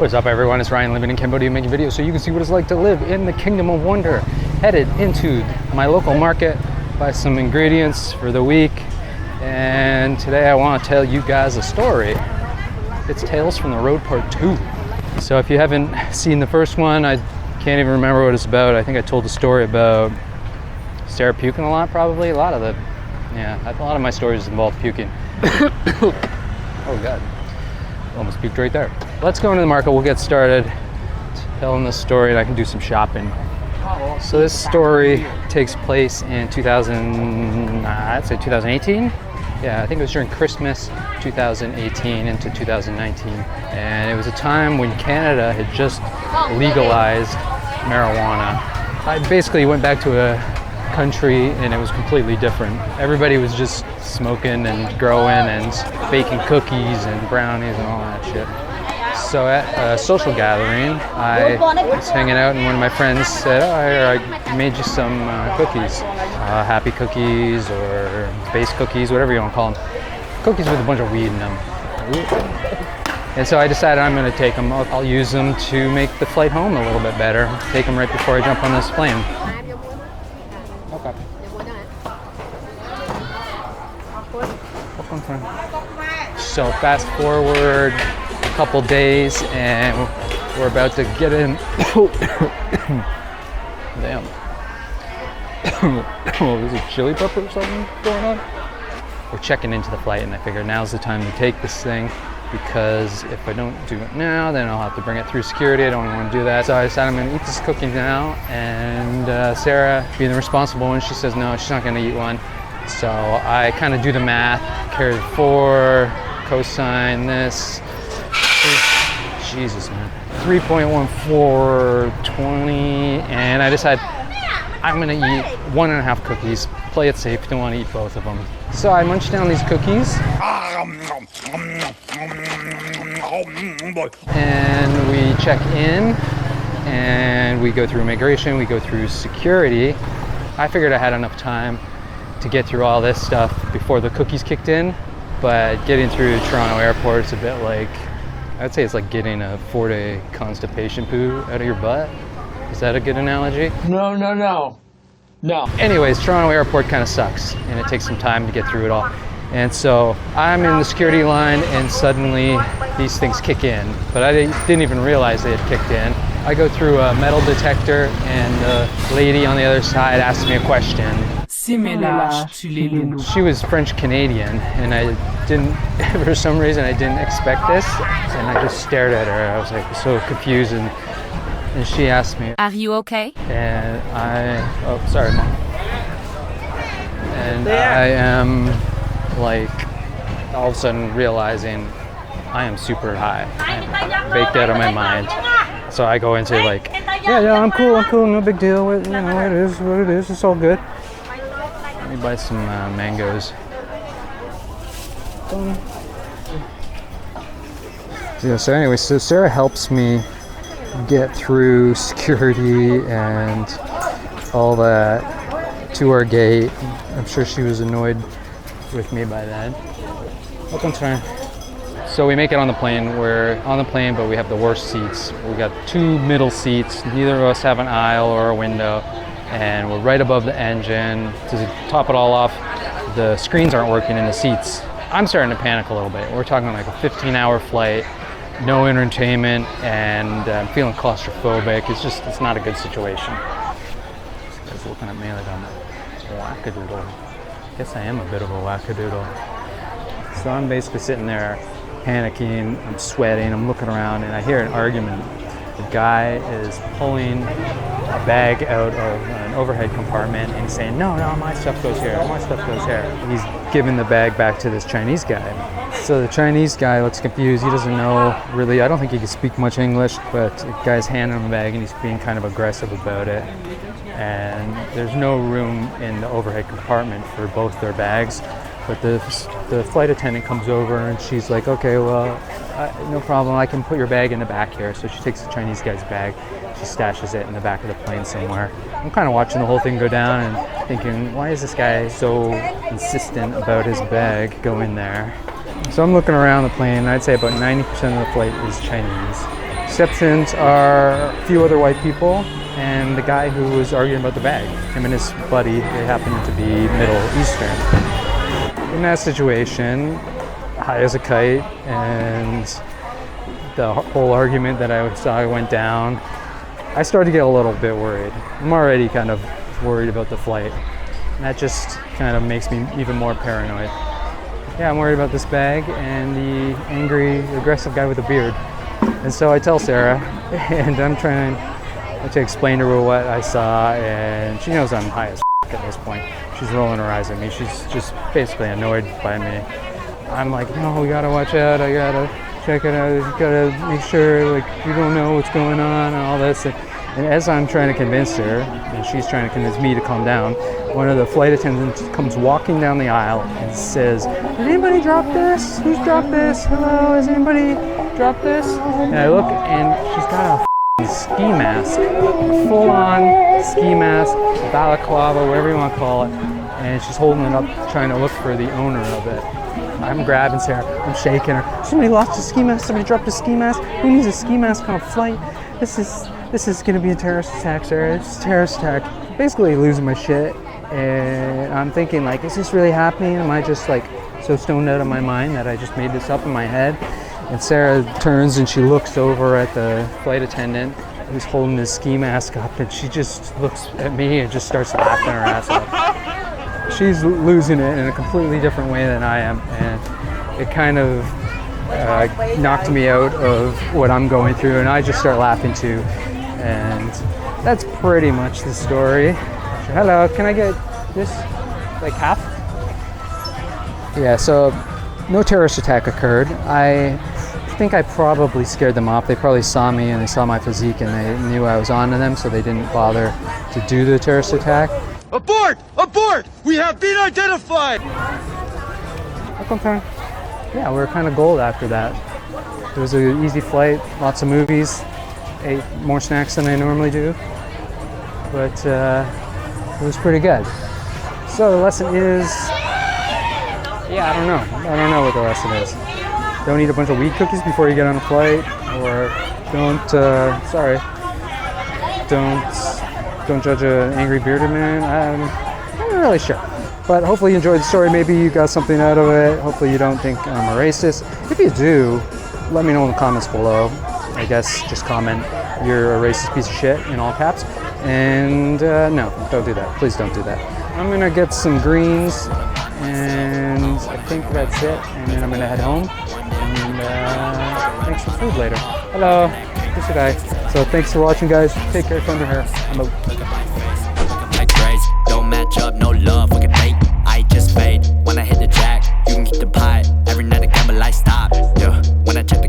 What's up everyone, it's Ryan living in Cambodia making videos so you can see what it's like to live in the Kingdom of Wonder. Headed into my local market, buy some ingredients for the week, and today I want to tell you guys a story. It's Tales from the Road Part 2. So if you haven't seen the first one, I can't even remember what it's about. I think I told the story about Sara puking a lot probably. A lot of my stories involve puking. Oh God. Almost puked right there. Let's go into the market. We'll get started telling this story and I can do some shopping. So this story takes place in 2018. Yeah, I think it was during Christmas 2018 into 2019. And it was a time when Canada had just legalized marijuana. I basically went back to a country and it was completely different. Everybody was just smoking and growing and baking cookies and brownies and all that shit. So at a social gathering, I was hanging out and one of my friends said, I made you some cookies. Happy cookies or base cookies, whatever you want to call them. Cookies with a bunch of weed in them. And so I decided I'm going to take them. I'll use them to make the flight home a little bit better. Take them right before I jump on this plane. Okay. So fast forward a couple days and we're about to get in. Damn. Oh, is it chili pepper or something going on? We're checking into the flight and I figured now's the time to take this thing because if I don't do it now, then I'll have to bring it through security. I don't want to do that. So I decided I'm going to eat this cookie now, and Sarah, being the responsible one, she says no, she's not going to eat one. So I kind of do the math, carry 4, cosine this. Jesus, man. 3.1420, and I decide I'm going to eat 1.5 cookies. Play it safe, don't want to eat both of them. So I munch down these cookies. And we check in and we go through immigration, we go through security. I figured I had enough time to get through all this stuff before the cookies kicked in, but getting through Toronto airport is a bit like, I'd say it's like getting a 4-day constipation poo out of your butt. Is that a good analogy? No. Anyways, Toronto airport kind of sucks and it takes some time to get through it all. And so I'm in the security line and suddenly these things kick in, but I didn't even realize they had kicked in. I go through a metal detector and the lady on the other side asked me a question. She was French Canadian and I didn't, for some reason I didn't expect this, and I just stared at her. I was like so confused, and she asked me, "Are you okay?" And oh sorry mom. And I am like all of a sudden realizing I am super high. I'm baked out of my mind. So I go into like, yeah, I'm cool, no big deal. It is what it is. It's all good. Let me buy some mangoes. Yeah. So anyway, so Sarah helps me get through security and all that to our gate. I'm sure she was annoyed with me by then. Welcome, Sara. So we make it on the plane. We're on the plane, but we have the worst seats. We got 2 middle seats. Neither of us have an aisle or a window, and we're right above the engine. To top it all off, the screens aren't working in the seats. I'm starting to panic a little bit. We're talking like a 15-hour flight, no entertainment, and I'm feeling claustrophobic. It's not a good situation. This guy's looking at me like I'm a wackadoodle. I guess I am a bit of a wackadoodle. So I'm basically sitting there panicking, I'm sweating, I'm looking around, and I hear an argument. The guy is pulling a bag out of an overhead compartment and he's saying, no, my stuff goes here, my stuff goes here. He's giving the bag back to this Chinese guy. So the Chinese guy looks confused. He doesn't know really, I don't think he can speak much English, but the guy's handing him a bag and he's being kind of aggressive about it. And there's no room in the overhead compartment for both their bags. But the flight attendant comes over and she's like, okay, well, no problem, I can put your bag in the back here. So she takes the Chinese guy's bag, she stashes it in the back of the plane somewhere. I'm kind of watching the whole thing go down and thinking, why is this guy so insistent about his bag going there? So I'm looking around the plane, and I'd say about 90% of the flight is Chinese. Exceptions are a few other white people and the guy who was arguing about the bag. Him and his buddy, they happened to be Middle Eastern. In that situation, high as a kite, and the whole argument that I saw went down, I started to get a little bit worried. I'm already kind of worried about the flight. And that just kind of makes me even more paranoid. Yeah, I'm worried about this bag and the angry, aggressive guy with a beard. And so I tell Sarah, and I'm trying to explain to her what I saw, and she knows I'm high as at this point. She's rolling her eyes at me. She's just basically annoyed by me. I'm like, no, we gotta watch out. I gotta check it out. You gotta make sure, like, you don't know what's going on and all this. And as I'm trying to convince her, and she's trying to convince me to calm down, one of the flight attendants comes walking down the aisle and says, did anybody drop this? Who's dropped this? Hello, has anybody dropped this? And I look, and she's got a ski mask, a full-on ski mask, balaclava, whatever you want to call it, and she's holding it up, trying to look for the owner of it. I'm grabbing Sarah, I'm shaking her. Somebody lost a ski mask, somebody dropped a ski mask. Who needs a ski mask on a flight? This is gonna be a terrorist attack, Sarah. It's a terrorist attack. Basically losing my shit, and I'm thinking, like, is this really happening? Am I just like so stoned out of my mind that I just made this up in my head? And Sarah turns and she looks over at the flight attendant who's holding his ski mask up, and she just looks at me and just starts laughing her ass off. She's losing it in a completely different way than I am, and it kind of knocked me out of what I'm going through, and I just start laughing too. And that's pretty much the story. Hello, can I get this, like, half? Yeah, so no terrorist attack occurred. I think I probably scared them off. They probably saw me and they saw my physique and they knew I was on to them, so they didn't bother to do the terrorist attack. Abort! Abort! We have been identified! Welcome, time. Yeah, we were kind of gold after that. It was an easy flight, lots of movies, ate more snacks than I normally do, but it was pretty good. So the lesson is, yeah, I don't know what the lesson is. Don't eat a bunch of weed cookies before you get on a flight, or don't judge an angry bearded man. I'm not really sure. But hopefully you enjoyed the story. Maybe you got something out of it. Hopefully you don't think I'm a racist. If you do, let me know in the comments below. I guess just comment, you're a racist piece of shit, in all caps. And no, don't do that. Please don't do that. I'm gonna get some greens, and I think that's it. And then I'm gonna head home. And thanks for food later. Hello, this is a guy. So thanks for watching, guys. Take care, thunder hair. I'm out. Don't match up, no love, fucking fake. I just fade. When I hit the jack, you can keep the pie. Every night I gamble, I stop. Yeah, when I check the